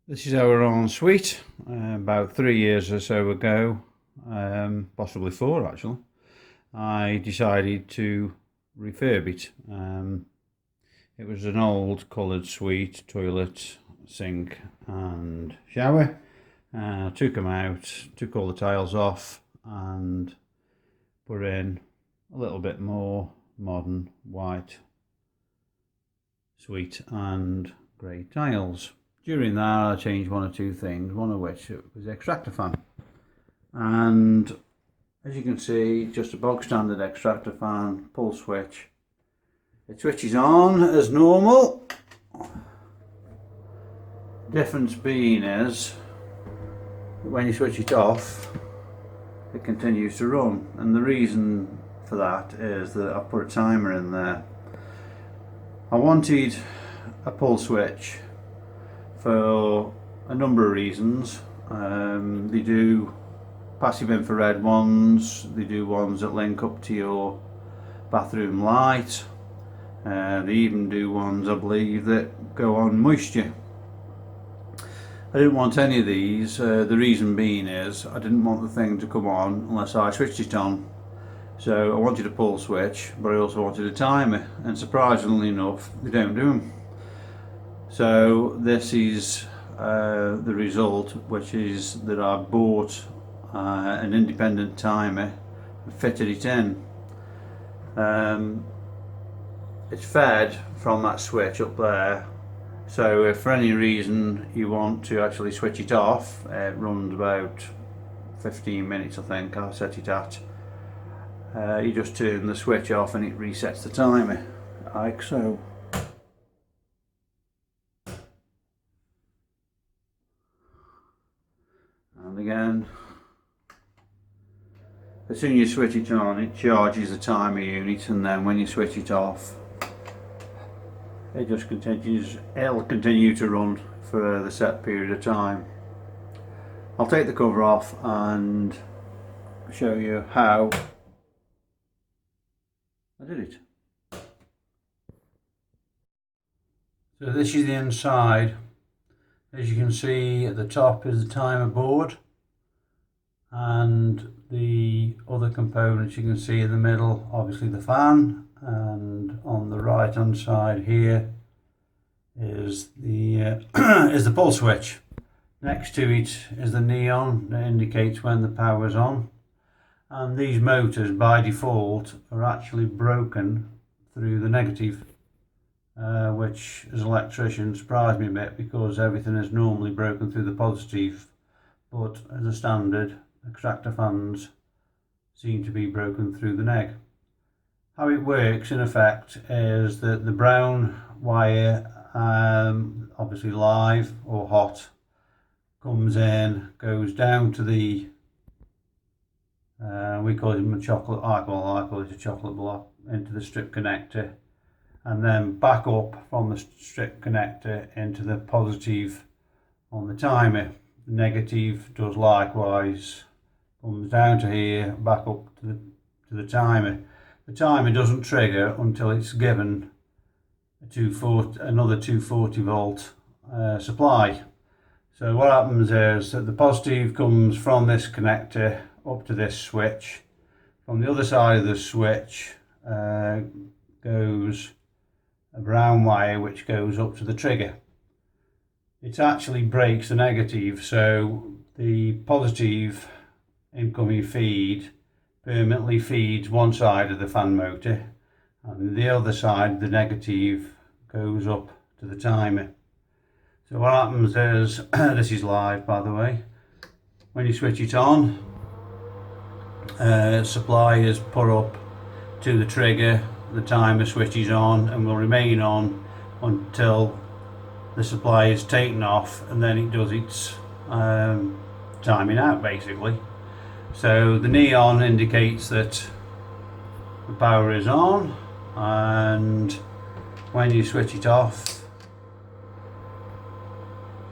This is our own suite, about 3 years or so ago, possibly 4 actually. I decided to refurb it. It was an old coloured suite, toilet, sink and shower. Took them out, took all the tiles off and put in a little bit more modern white suite and grey tiles. During that I changed one or two things, one of which was the extractor fan. And as you can see, just a bog standard extractor fan, pull switch. It switches on as normal. Difference being is that when you switch it off, it continues to run. And the reason for that is that I've put a timer in there. I wanted a pull switch for a number of reasons. They do passive infrared ones, they do ones that link up to your bathroom light, they even do ones, I believe, that go on moisture. I didn't want any of these. The reason being is I didn't want the thing to come on unless I switched it on. So I wanted a pull switch, but I also wanted a timer, and surprisingly enough they don't do them. So this is the result, which is that I bought an independent timer and fitted it in. It's fed from that switch up there, so if for any reason you want to actually switch it off, it runs about 15 minutes I think I set it at. You just turn the switch off and it resets the timer like so. And again, as soon as you switch it on, it charges the timer unit, and then when you switch it off, it just continues. It'll continue to run for the set period of time. I'll take the cover off and show you how I did it. So this is the inside. As you can see, at the top is the timer board, and the other components you can see in the middle, obviously the fan, and on the right hand side here is the is the pull switch. Next to it is the neon that indicates when the power is on, and these motors by default are actually broken through the negative. Which as an electrician surprised me a bit, because everything is normally broken through the positive, but as a standard, extractor fans seem to be broken through the neg. How it works in effect is that the brown wire, obviously live or hot, comes in, goes down to the we call it a chocolate, I call it a chocolate block, into the strip connector, and then back up from the strip connector into the positive on the timer. The negative does likewise, comes down to here, back up to the timer. The timer doesn't trigger until it's given another 240 volt supply. So what happens is that the positive comes from this connector up to this switch. From the other side of the switch goes a brown wire which goes up to the trigger. It actually breaks the negative, so the positive incoming feed permanently feeds one side of the fan motor, and the other side, the negative, goes up to the timer. So what happens is, this is live by the way, when you switch it on, supply is put up to the trigger, the timer switches on and will remain on until the supply is taken off, and then it does its timing out basically. So the neon indicates that the power is on, and when you switch it off,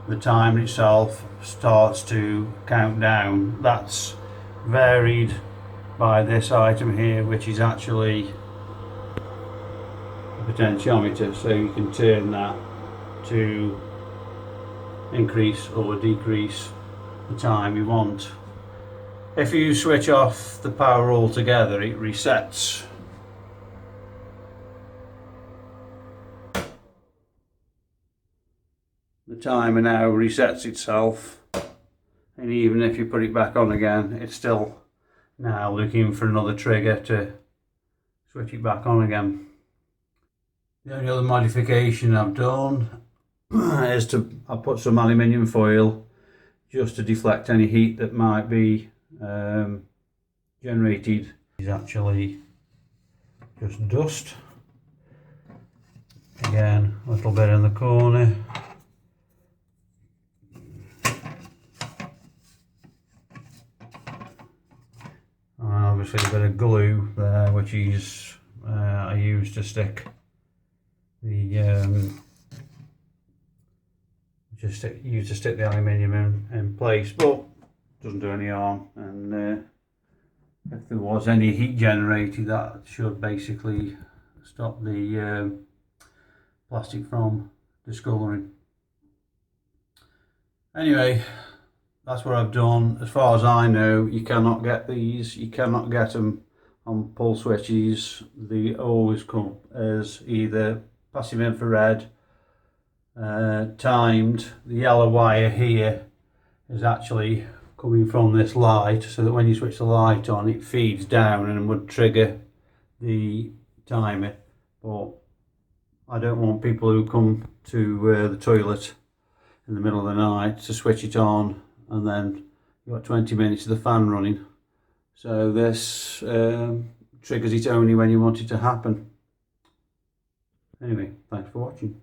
the timer itself starts to count down. That's varied by this item here, which is actually a potentiometer, so you can turn that to increase or decrease the time you want. If you switch off the power altogether, it resets. The timer now resets itself, and even if you put it back on again, it's still now looking for another trigger to switch it back on again. The only other modification I've done is I put some aluminium foil just to deflect any heat that might be generated. It's actually just dust. Again, a little bit in the corner. And obviously a bit of glue there, which is I use to stick the use to stick the aluminium in place, but doesn't do any harm. And if there was any heat generated, that should basically stop the plastic from discolouring. Anyway, that's what I've done. As far as I know, you cannot get these. You cannot get them on pull switches. They always come as either passive infrared, timed. The yellow wire here is actually coming from this light, so that when you switch the light on, it feeds down and would trigger the timer. But I don't want people who come to the toilet in the middle of the night to switch it on and then you've got 20 minutes of the fan running. So this triggers it only when you want it to happen. Anyway, thanks for watching.